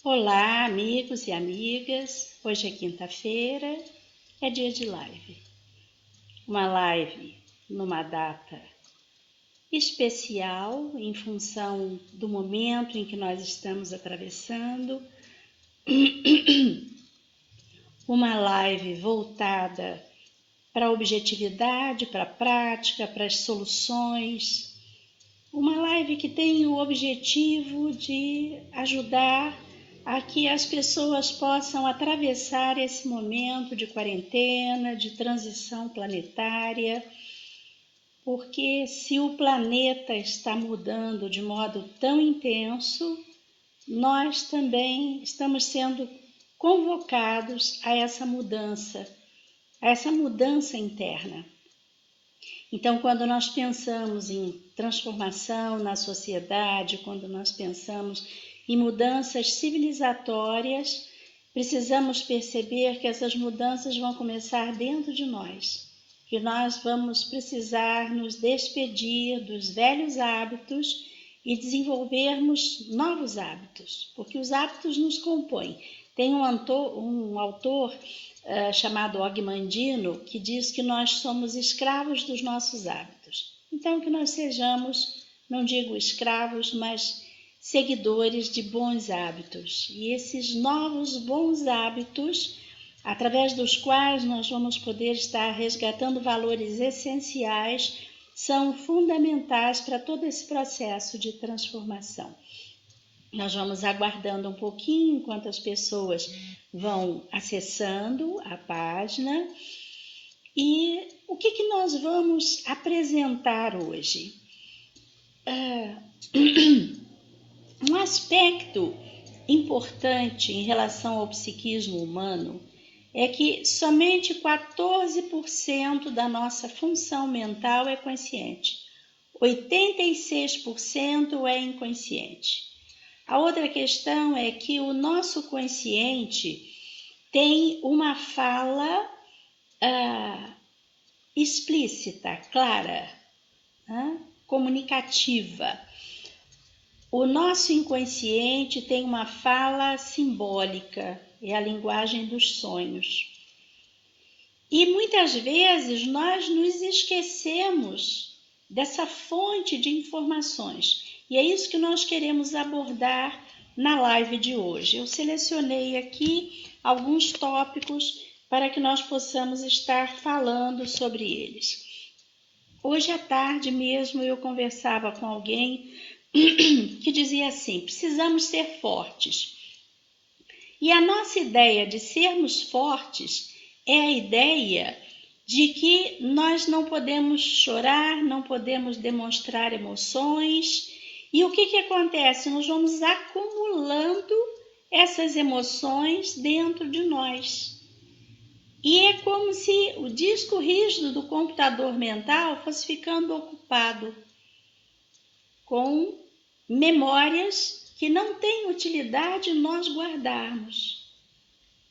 Olá, amigos e amigas. Hoje é quinta-feira, é dia de live. Uma live numa data especial em função do momento em que nós estamos atravessando. Uma live voltada para a objetividade, para a prática, para as soluções. Uma live que tem o objetivo de ajudar a que as pessoas possam atravessar esse momento de quarentena, de transição planetária, porque se o planeta está mudando de modo tão intenso, nós também estamos sendo convocados a essa mudança interna. Então, quando nós pensamos em transformação na sociedade, quando nós pensamos em mudanças civilizatórias, precisamos perceber que essas mudanças vão começar dentro de nós, que nós vamos precisar nos despedir dos velhos hábitos e desenvolvermos novos hábitos, porque os hábitos nos compõem. Tem um autor chamado Og Mandino, que diz que nós somos escravos dos nossos hábitos. Então, que nós sejamos, não digo escravos, mas seguidores de bons hábitos. E esses novos bons hábitos, através dos quais nós vamos poder estar resgatando valores essenciais, são fundamentais para todo esse processo de transformação. Nós vamos aguardando um pouquinho enquanto as pessoas vão acessando a página. E o que nós vamos apresentar hoje? Um aspecto importante em relação ao psiquismo humano é que somente 14% da nossa função mental é consciente, 86% é inconsciente. A outra questão é que o nosso consciente tem uma fala explícita, clara, comunicativa. O nosso inconsciente tem uma fala simbólica, é a linguagem dos sonhos. E muitas vezes nós nos esquecemos dessa fonte de informações. E é isso que nós queremos abordar na live de hoje. Eu selecionei aqui alguns tópicos para que nós possamos estar falando sobre eles. Hoje à tarde mesmo eu conversava com alguém que dizia assim: precisamos ser fortes. E a nossa ideia de sermos fortes é a ideia de que nós não podemos chorar, não podemos demonstrar emoções. E o que acontece? Nós vamos acumulando essas emoções dentro de nós. E é como se o disco rígido do computador mental fosse ficando ocupado com memórias que não têm utilidade nós guardarmos.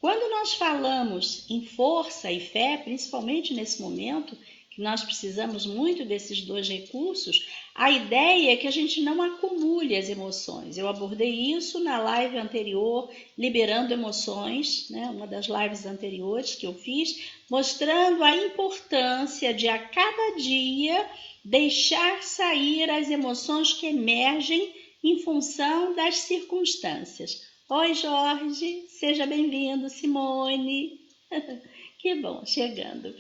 Quando nós falamos em força e fé, principalmente nesse momento, que nós precisamos muito desses dois recursos, a ideia é que a gente não acumule as emoções. Eu abordei isso na live anterior, Liberando Emoções, uma das lives anteriores que eu fiz, mostrando a importância de a cada dia deixar sair as emoções que emergem em função das circunstâncias. Oi, Jorge, seja bem-vindo, Simone. Que bom, chegando.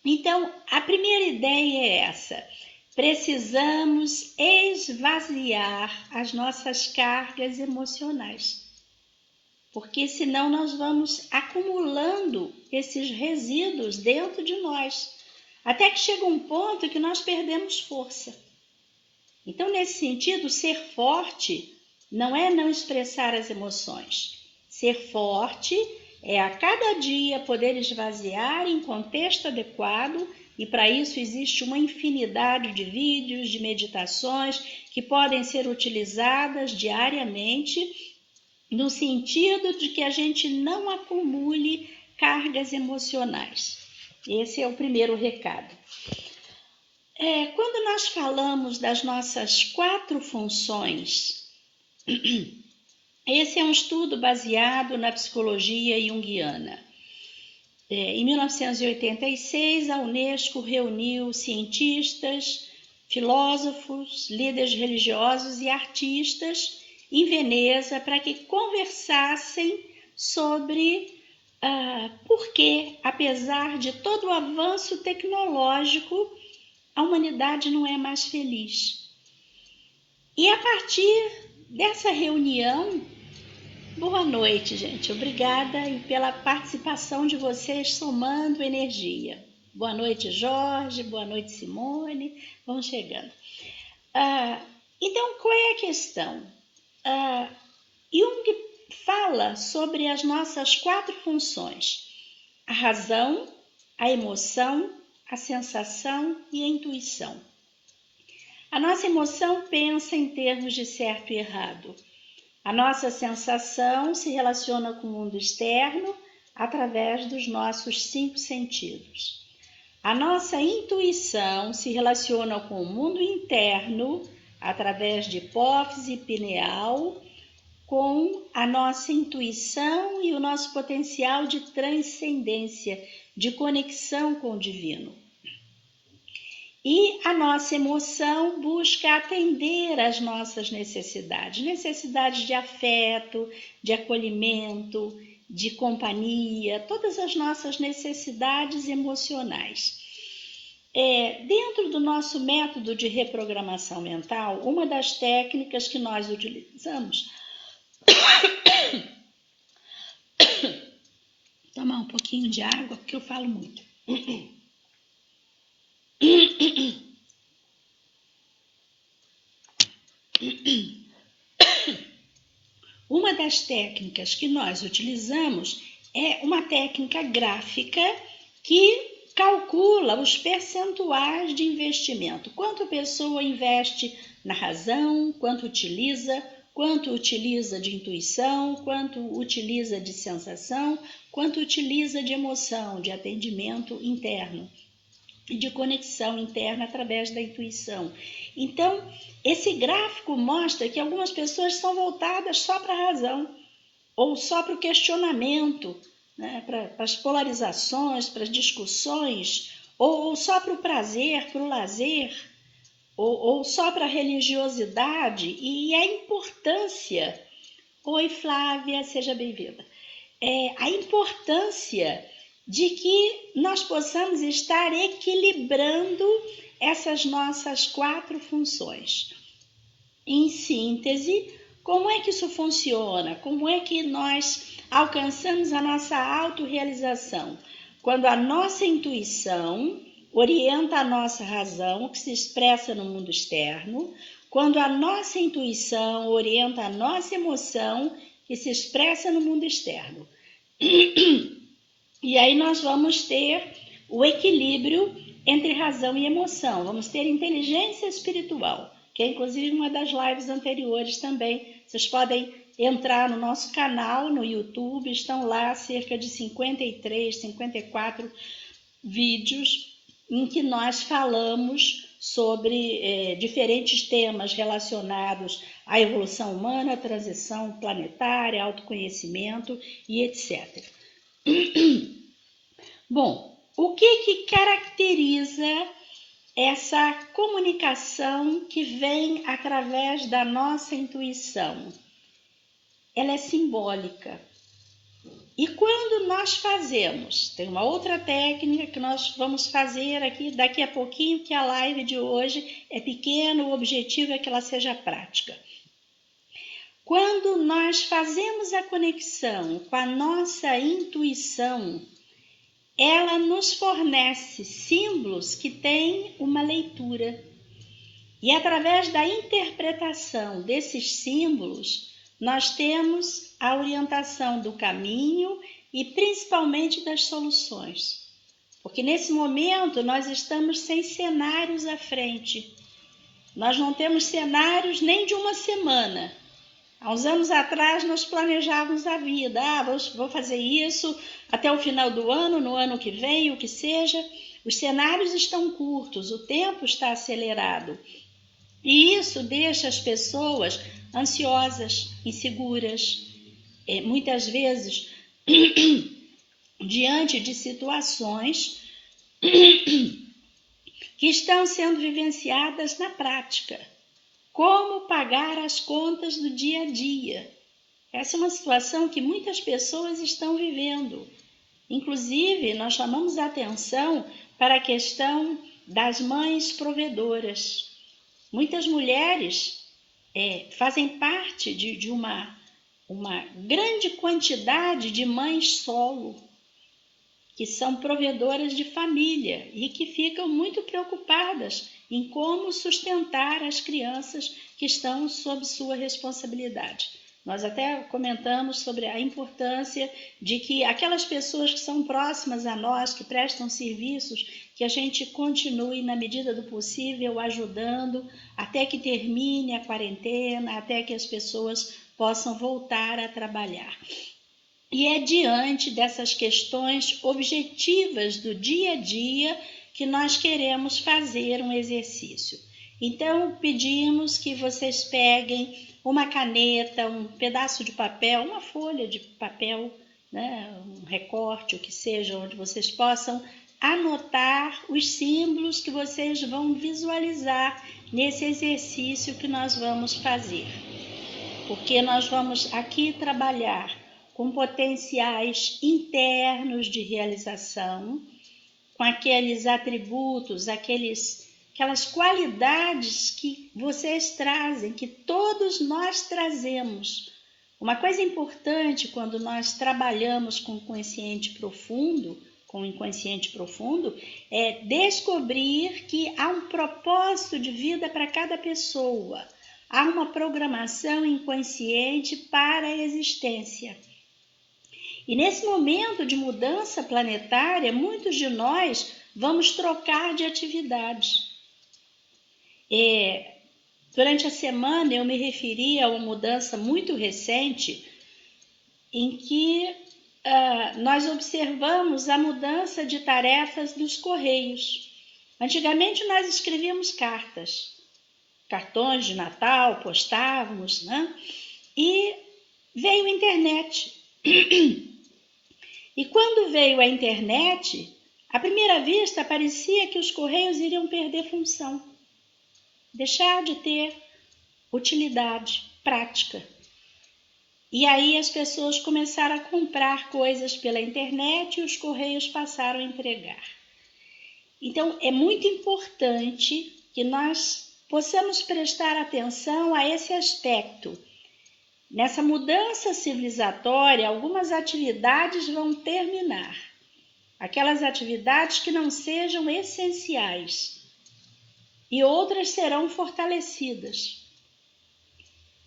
Então, a primeira ideia é essa. Precisamos esvaziar as nossas cargas emocionais, porque senão nós vamos acumulando esses resíduos dentro de nós, até que chega um ponto que nós perdemos força. Então, nesse sentido, ser forte não é não expressar as emoções. Ser forte é a cada dia poder esvaziar em contexto adequado, e para isso existe uma infinidade de vídeos, de meditações que podem ser utilizadas diariamente, no sentido de que a gente não acumule cargas emocionais. Esse é o primeiro recado. Quando nós falamos das nossas 4 funções, Esse é um estudo baseado na psicologia junguiana. Em 1986, a Unesco reuniu cientistas, filósofos, líderes religiosos e artistas em Veneza para que conversassem sobre por que, apesar de todo o avanço tecnológico, a humanidade não é mais feliz. E a partir dessa reunião, boa noite, gente. Obrigada pela participação de vocês somando energia. Boa noite, Jorge. Boa noite, Simone. Vamos chegando. Então, qual é a questão? Jung fala sobre as nossas 4 funções: a razão, a emoção, a sensação e a intuição. A nossa emoção pensa em termos de certo e errado. A nossa sensação se relaciona com o mundo externo através dos nossos 5 sentidos. A nossa intuição se relaciona com o mundo interno através de hipófise pineal, com a nossa intuição e o nosso potencial de transcendência, de conexão com o divino. E a nossa emoção busca atender às nossas necessidades de afeto, de acolhimento, de companhia, todas as nossas necessidades emocionais. Dentro do nosso método de reprogramação mental, uma das técnicas que nós utilizamos... Tomar um pouquinho de água, porque eu falo muito. Uma das técnicas que nós utilizamos é uma técnica gráfica que calcula os percentuais de investimento. Quanto a pessoa investe na razão, quanto utiliza de intuição, quanto utiliza de sensação, quanto utiliza de emoção, de atendimento interno e de conexão interna através da intuição. Então, esse gráfico mostra que algumas pessoas são voltadas só para a razão, ou só para o questionamento, né, para as polarizações, para as discussões, ou só para o prazer, para o lazer, ou só para a religiosidade, e a importância... Oi, Flávia, seja bem-vinda. A importância de que nós possamos estar equilibrando essas nossas 4 funções. Em síntese, como é que isso funciona? Como é que nós alcançamos a nossa autorrealização? Quando a nossa intuição orienta a nossa razão, que se expressa no mundo externo, quando a nossa intuição orienta a nossa emoção, que se expressa no mundo externo. E aí nós vamos ter o equilíbrio entre razão e emoção. Vamos ter inteligência espiritual, que é inclusive uma das lives anteriores também. Vocês podem entrar no nosso canal no YouTube, estão lá cerca de 53, 54 vídeos em que nós falamos sobre diferentes temas relacionados à evolução humana, transição planetária, autoconhecimento e etc. Bom, o que caracteriza essa comunicação que vem através da nossa intuição? Ela é simbólica. E quando nós fazemos, tem uma outra técnica que nós vamos fazer aqui daqui a pouquinho, que a live de hoje é pequena, o objetivo é que ela seja prática. Quando nós fazemos a conexão com a nossa intuição, ela nos fornece símbolos que têm uma leitura. E através da interpretação desses símbolos, nós temos a orientação do caminho e principalmente das soluções. Porque nesse momento nós estamos sem cenários à frente. Nós não temos cenários nem de uma semana. Há uns anos atrás nós planejávamos a vida. Vou fazer isso até o final do ano, no ano que vem, o que seja. Os cenários estão curtos, o tempo está acelerado. E isso deixa as pessoas ansiosas, inseguras, muitas vezes diante de situações que estão sendo vivenciadas na prática. Como pagar as contas do dia a dia? Essa é uma situação que muitas pessoas estão vivendo. Inclusive, nós chamamos a atenção para a questão das mães provedoras. Muitas mulheres fazem parte de uma grande quantidade de mães solo, que são provedoras de família e que ficam muito preocupadas em como sustentar as crianças que estão sob sua responsabilidade. Nós até comentamos sobre a importância de que aquelas pessoas que são próximas a nós, que prestam serviços, que a gente continue, na medida do possível, ajudando até que termine a quarentena, até que as pessoas possam voltar a trabalhar. E é diante dessas questões objetivas do dia a dia que nós queremos fazer um exercício. Então, pedimos que vocês peguem uma caneta, um pedaço de papel, uma folha de papel, né, um recorte, o que seja, onde vocês possam anotar os símbolos que vocês vão visualizar nesse exercício que nós vamos fazer. Porque nós vamos aqui trabalhar com potenciais internos de realização, com aqueles atributos, aquelas qualidades que vocês trazem, que todos nós trazemos. Uma coisa importante quando nós trabalhamos com o inconsciente profundo, é descobrir que há um propósito de vida para cada pessoa. Há uma programação inconsciente para a existência. E nesse momento de mudança planetária, muitos de nós vamos trocar de atividades. Durante a semana eu me referi a uma mudança muito recente em que nós observamos a mudança de tarefas dos Correios. Antigamente nós escrevíamos cartões de Natal, postávamos, né? E veio a internet. E quando veio a internet, à primeira vista parecia que os Correios iriam perder função, deixar de ter utilidade prática. E aí as pessoas começaram a comprar coisas pela internet e os Correios passaram a entregar. Então, é muito importante que nós possamos prestar atenção a esse aspecto. Nessa mudança civilizatória, algumas atividades vão terminar. Aquelas atividades que não sejam essenciais. E outras serão fortalecidas,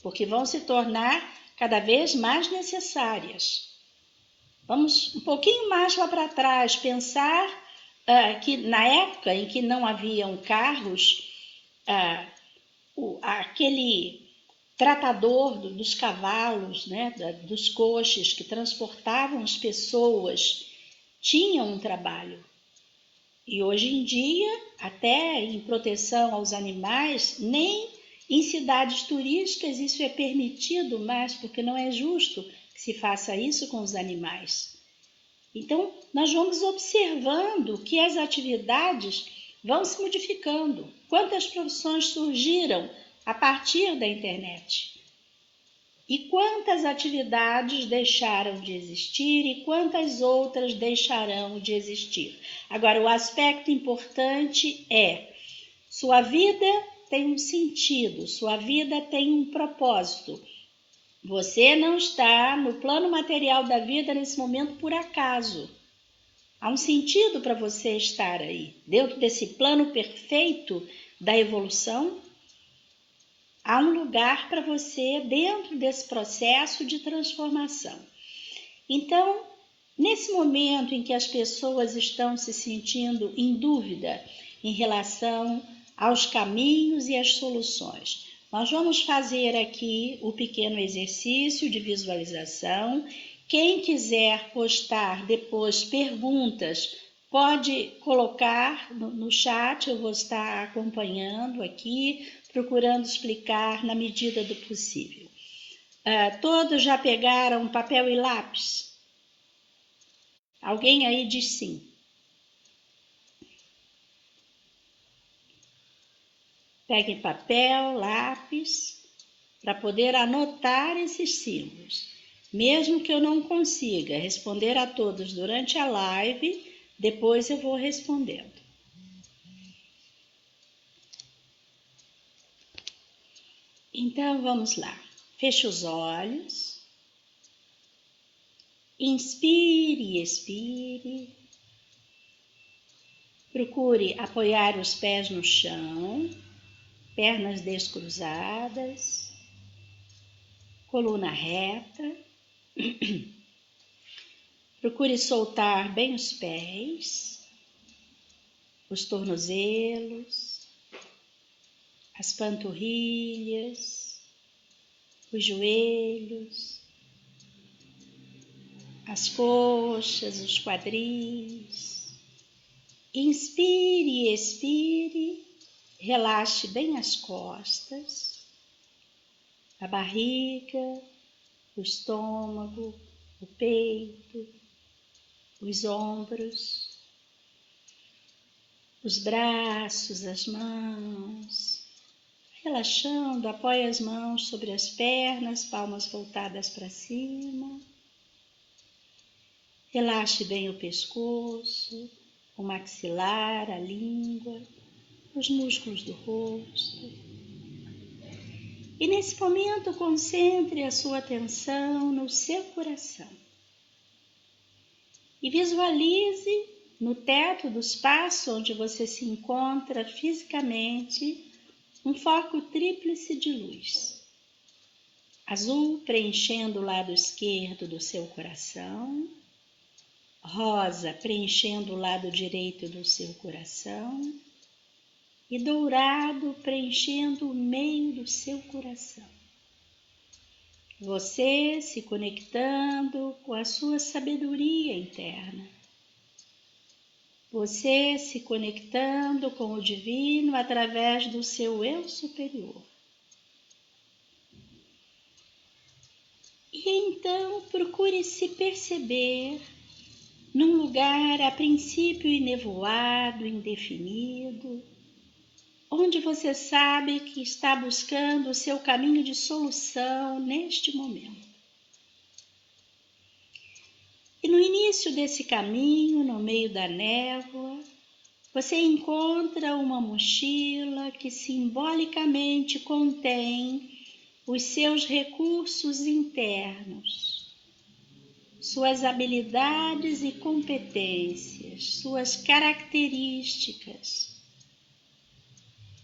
porque vão se tornar cada vez mais necessárias. Vamos um pouquinho mais lá para trás, pensar que na época em que não haviam carros, aquele tratador dos cavalos, né, dos coches que transportavam as pessoas, tinham um trabalho. E hoje em dia, até em proteção aos animais, nem em cidades turísticas isso é permitido mais, porque não é justo que se faça isso com os animais. Então, nós vamos observando que as atividades vão se modificando. Quantas profissões surgiram a partir da internet? E quantas atividades deixaram de existir e quantas outras deixarão de existir? Agora, o aspecto importante é: sua vida tem um sentido, sua vida tem um propósito. Você não está no plano material da vida nesse momento por acaso. Há um sentido para você estar aí, dentro desse plano perfeito da evolução. Há um lugar para você dentro desse processo de transformação. Então, nesse momento em que as pessoas estão se sentindo em dúvida em relação aos caminhos e às soluções, nós vamos fazer aqui o pequeno exercício de visualização. Quem quiser postar depois perguntas, pode colocar no chat, eu vou estar acompanhando aqui, procurando explicar na medida do possível. Todos já pegaram papel e lápis? Alguém aí diz sim. Peguem papel, lápis, para poder anotar esses símbolos. Mesmo que eu não consiga responder a todos durante a live, depois eu vou respondendo. Então, vamos lá. Feche os olhos. Inspire e expire. Procure apoiar os pés no chão, pernas descruzadas, coluna reta. Procure soltar bem os pés, os tornozelos, as panturrilhas, os joelhos, as coxas, os quadris. Inspire e expire, relaxe bem as costas, a barriga, o estômago, o peito, os ombros, os braços, as mãos. Relaxando, apoie as mãos sobre as pernas, palmas voltadas para cima. Relaxe bem o pescoço, o maxilar, a língua, os músculos do rosto. E nesse momento concentre a sua atenção no seu coração. E visualize no teto do espaço onde você se encontra fisicamente um foco tríplice de luz. Azul preenchendo o lado esquerdo do seu coração, rosa preenchendo o lado direito do seu coração e dourado preenchendo o meio do seu coração. Você se conectando com a sua sabedoria interna. Você se conectando com o divino através do seu eu superior. E então procure se perceber num lugar a princípio enevoado, indefinido, onde você sabe que está buscando o seu caminho de solução neste momento. E no início desse caminho, no meio da névoa, você encontra uma mochila que simbolicamente contém os seus recursos internos, suas habilidades e competências, suas características,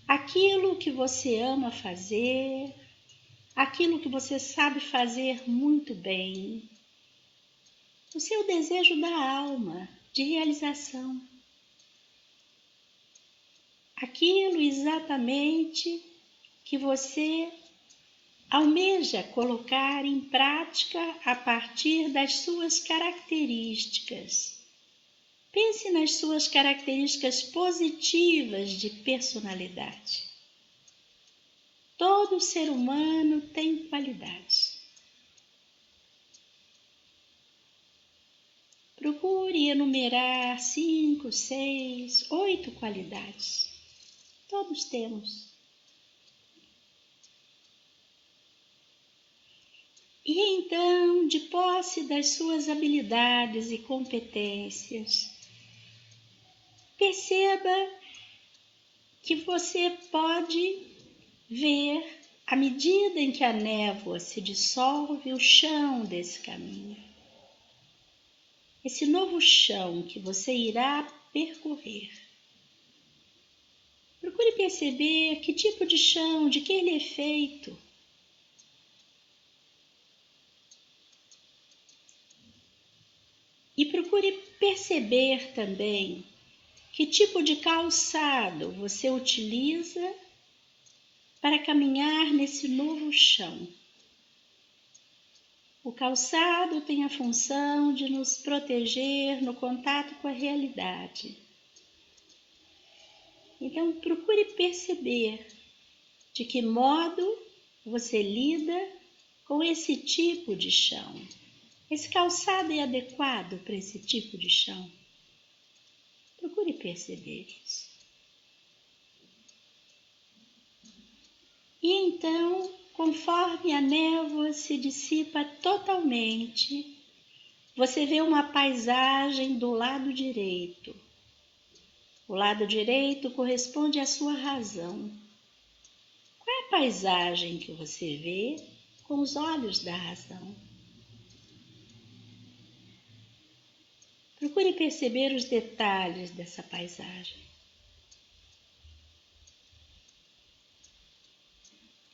aquilo que você ama fazer, aquilo que você sabe fazer muito bem, o seu desejo da alma de realização. Aquilo exatamente que você almeja colocar em prática a partir das suas características. Pense nas suas características positivas de personalidade. Todo ser humano tem qualidades. Procure enumerar 5, 6, 8 qualidades. Todos temos. E então, de posse das suas habilidades e competências, perceba que você pode ver, à medida em que a névoa se dissolve, o chão desse caminho. Esse novo chão que você irá percorrer. Procure perceber que tipo de chão, de que ele é feito. E procure perceber também que tipo de calçado você utiliza para caminhar nesse novo chão. O calçado tem a função de nos proteger no contato com a realidade. Então, procure perceber De que modo você lida com esse tipo de chão? Esse calçado é adequado para esse tipo de chão? Procure perceber isso. E então, conforme a névoa se dissipa totalmente, você vê uma paisagem do lado direito. O lado direito corresponde à sua razão. Qual é a paisagem que você vê com os olhos da razão? Procure perceber os detalhes dessa paisagem.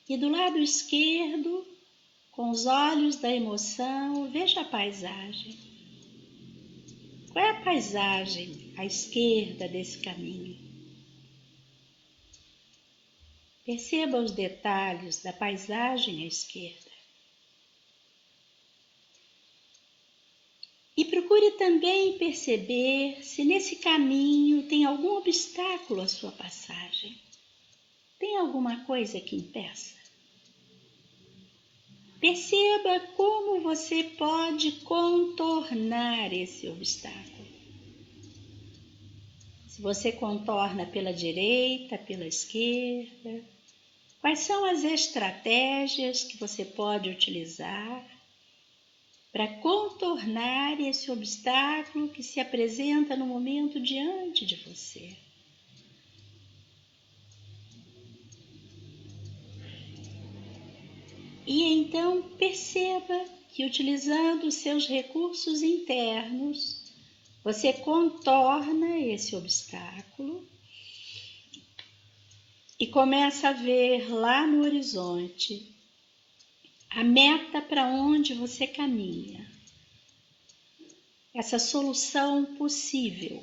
E do lado esquerdo, com os olhos da emoção, veja a paisagem. Qual é a paisagem à esquerda desse caminho? Perceba os detalhes da paisagem à esquerda. E procure também perceber se nesse caminho tem algum obstáculo à sua passagem. Tem alguma coisa que impeça? Perceba como você pode contornar esse obstáculo. Se você contorna pela direita, pela esquerda, quais são as estratégias que você pode utilizar para contornar esse obstáculo que se apresenta no momento diante de você? E então perceba que, utilizando os seus recursos internos, você contorna esse obstáculo e começa a ver lá no horizonte a meta para onde você caminha, essa solução possível,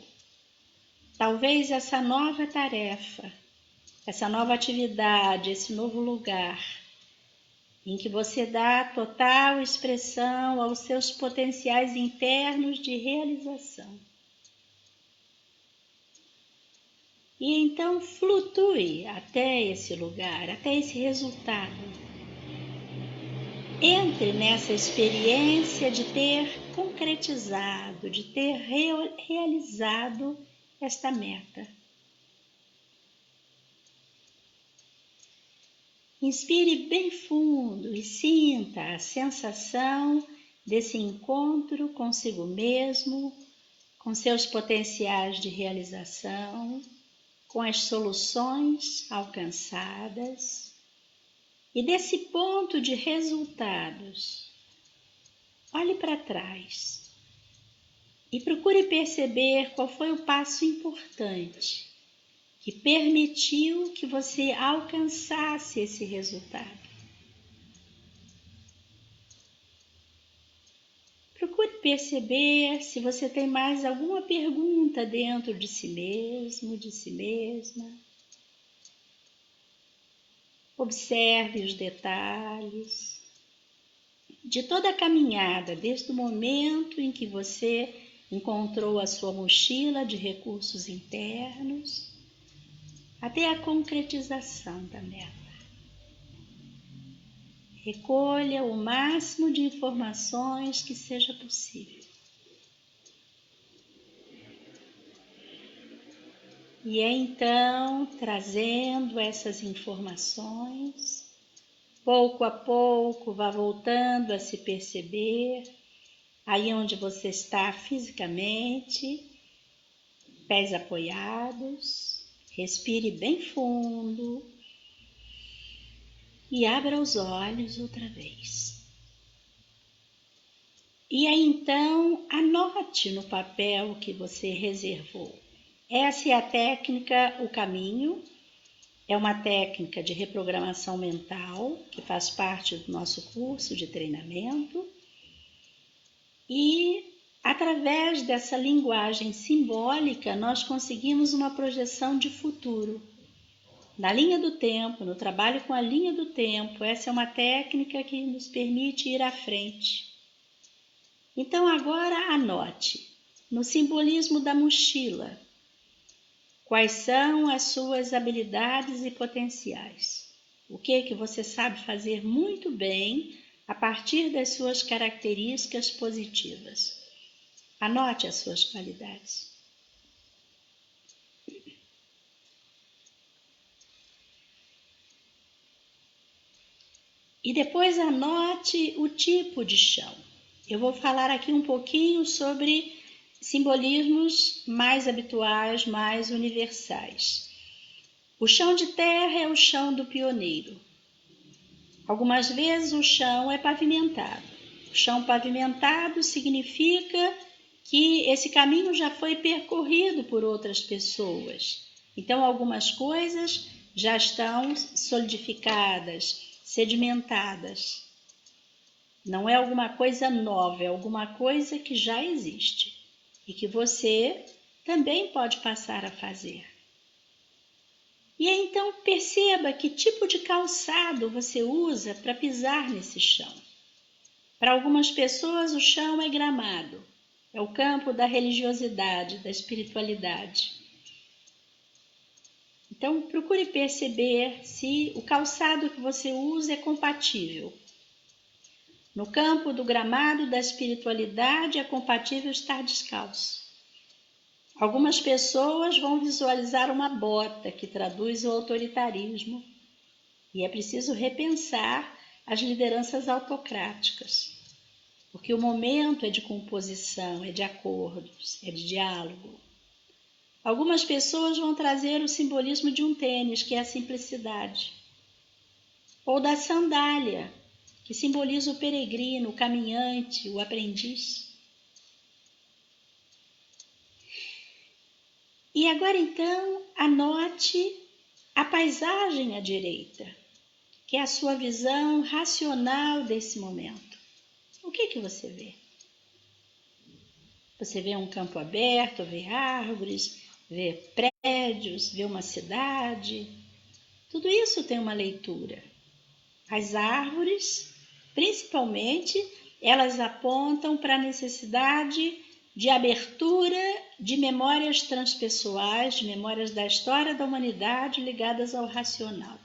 talvez essa nova tarefa, essa nova atividade, esse novo lugar em que você dá total expressão aos seus potenciais internos de realização. E então flutue até esse lugar, até esse resultado. Entre nessa experiência de ter concretizado, de ter realizado esta meta. Inspire bem fundo e sinta a sensação desse encontro consigo mesmo, com seus potenciais de realização, com as soluções alcançadas e desse ponto de resultados. Olhe para trás e procure perceber qual foi o passo importante que permitiu que você alcançasse esse resultado. Procure perceber se você tem mais alguma pergunta dentro de si mesmo, de si mesma. Observe os detalhes de toda a caminhada, desde o momento em que você encontrou a sua mochila de recursos internos, até a concretização da meta. Recolha o máximo de informações que seja possível. E então, trazendo essas informações, pouco a pouco, vá voltando a se perceber, aí onde você está fisicamente, pés apoiados. Respire bem fundo e abra os olhos outra vez. E aí então anote no papel que você reservou. Essa é a técnica O Caminho. É uma técnica de reprogramação mental que faz parte do nosso curso de treinamento. E através dessa linguagem simbólica, nós conseguimos uma projeção de futuro. Na linha do tempo, no trabalho com a linha do tempo, essa é uma técnica que nos permite ir à frente. Então agora anote, no simbolismo da mochila, quais são as suas habilidades e potenciais. O que você sabe fazer muito bem a partir das suas características positivas. Anote as suas qualidades. E depois anote o tipo de chão. Eu vou falar aqui um pouquinho sobre simbolismos mais habituais, mais universais. O chão de terra é o chão do pioneiro. Algumas vezes o chão é pavimentado. O chão pavimentado significa que esse caminho já foi percorrido por outras pessoas. Então, algumas coisas já estão solidificadas, sedimentadas. Não é alguma coisa nova, é alguma coisa que já existe e que você também pode passar a fazer. E aí, então, perceba que tipo de calçado você usa para pisar nesse chão. Para algumas pessoas, o chão é gramado, é o campo da religiosidade, da espiritualidade. Então, procure perceber se o calçado que você usa é compatível. No campo do gramado da espiritualidade, é compatível estar descalço. Algumas pessoas vão visualizar uma bota que traduz o autoritarismo e é preciso repensar as lideranças autocráticas, porque o momento é de composição, é de acordos, é de diálogo. Algumas pessoas vão trazer o simbolismo de um tênis, que é a simplicidade, ou da sandália, que simboliza o peregrino, o caminhante, o aprendiz. E agora, então, anote a paisagem à direita, que é a sua visão racional desse momento. O que você vê? Você vê um campo aberto, vê árvores, vê prédios, vê uma cidade. Tudo isso tem uma leitura. As árvores, principalmente, elas apontam para a necessidade de abertura de memórias transpessoais, de memórias da história da humanidade ligadas ao racional.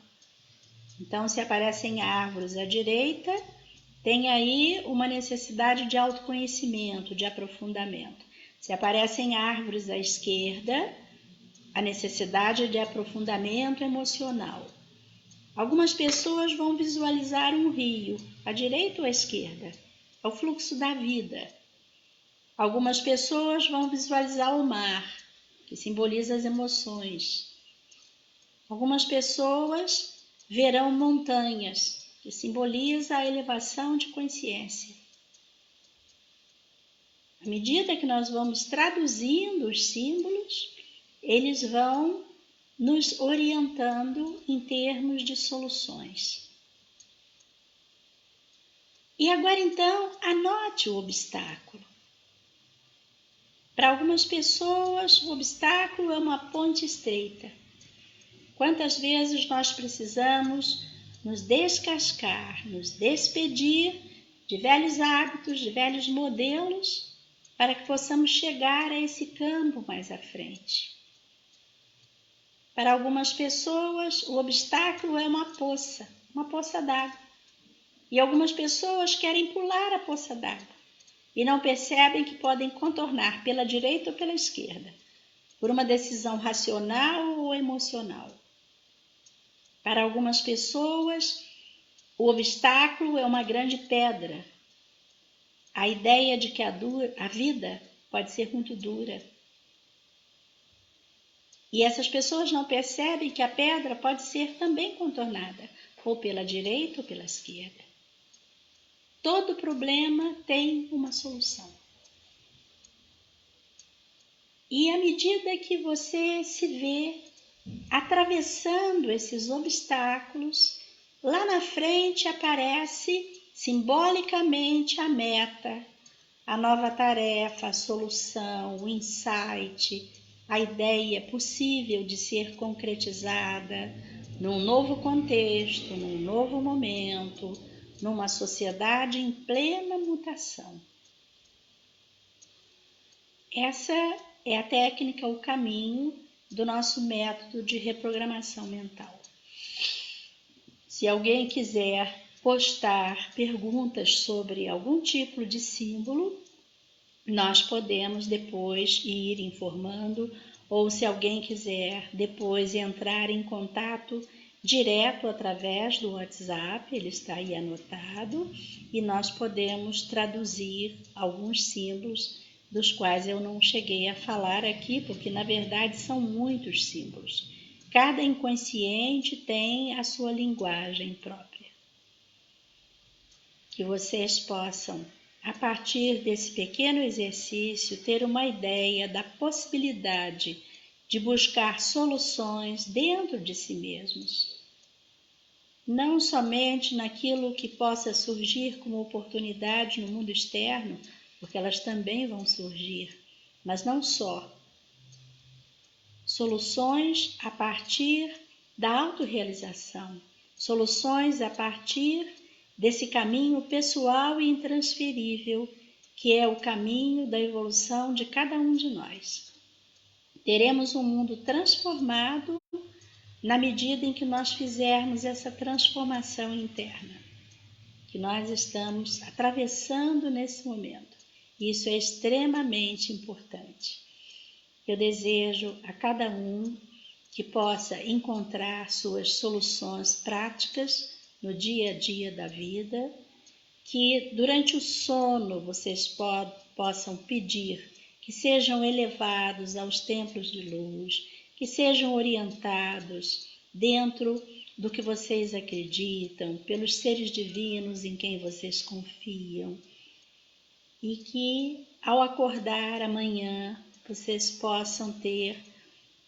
Então, se aparecem árvores à direita, tem aí uma necessidade de autoconhecimento, de aprofundamento. Se aparecem árvores à esquerda, a necessidade de aprofundamento emocional. Algumas pessoas vão visualizar um rio, à direita ou à esquerda, é o fluxo da vida. Algumas pessoas vão visualizar o mar, que simboliza as emoções. Algumas pessoas verão montanhas, que simboliza a elevação de consciência. À medida que nós vamos traduzindo os símbolos, eles vão nos orientando em termos de soluções. E agora, então, anote o obstáculo. Para algumas pessoas, o obstáculo é uma ponte estreita. Quantas vezes nós precisamos nos descascar, nos despedir de velhos hábitos, de velhos modelos, para que possamos chegar a esse campo mais à frente. Para algumas pessoas, o obstáculo é uma poça d'água. E algumas pessoas querem pular a poça d'água e não percebem que podem contornar pela direita ou pela esquerda, por uma decisão racional ou emocional. Para algumas pessoas, o obstáculo é uma grande pedra. A ideia de que a vida pode ser muito dura. E essas pessoas não percebem que a pedra pode ser também contornada, ou pela direita ou pela esquerda. Todo problema tem uma solução. E à medida que você se vê atravessando esses obstáculos, lá na frente aparece simbolicamente a meta, a nova tarefa, a solução, o insight, a ideia possível de ser concretizada num novo contexto, num novo momento, numa sociedade em plena mutação. Essa é a técnica, o caminho do nosso método de reprogramação mental. Se alguém quiser postar perguntas sobre algum tipo de símbolo, nós podemos depois ir informando, ou se alguém quiser depois entrar em contato direto através do WhatsApp, ele está aí anotado, e nós podemos traduzir alguns símbolos dos quais eu não cheguei a falar aqui, porque na verdade são muitos símbolos. Cada inconsciente tem a sua linguagem própria. Que vocês possam, a partir desse pequeno exercício, ter uma ideia da possibilidade de buscar soluções dentro de si mesmos. Não somente naquilo que possa surgir como oportunidade no mundo externo, porque elas também vão surgir, mas não só. Soluções a partir da autorrealização, soluções a partir desse caminho pessoal e intransferível, que é o caminho da evolução de cada um de nós. Teremos um mundo transformado na medida em que nós fizermos essa transformação interna, que nós estamos atravessando nesse momento. Isso é extremamente importante. Eu desejo a cada um que possa encontrar suas soluções práticas no dia a dia da vida, que durante o sono vocês possam pedir que sejam elevados aos templos de luz, que sejam orientados dentro do que vocês acreditam, pelos seres divinos em quem vocês confiam, e que ao acordar amanhã vocês possam ter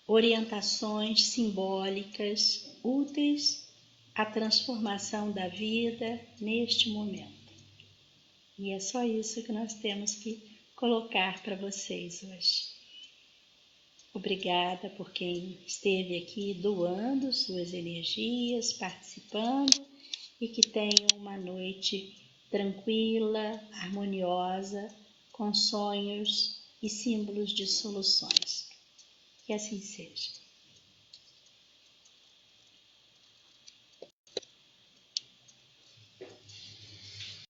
orientações simbólicas úteis à transformação da vida neste momento. E é só isso que nós temos que colocar para vocês hoje. Obrigada por quem esteve aqui doando suas energias, participando, e que tenham uma noite tranquila, harmoniosa, com sonhos e símbolos de soluções. Que assim seja.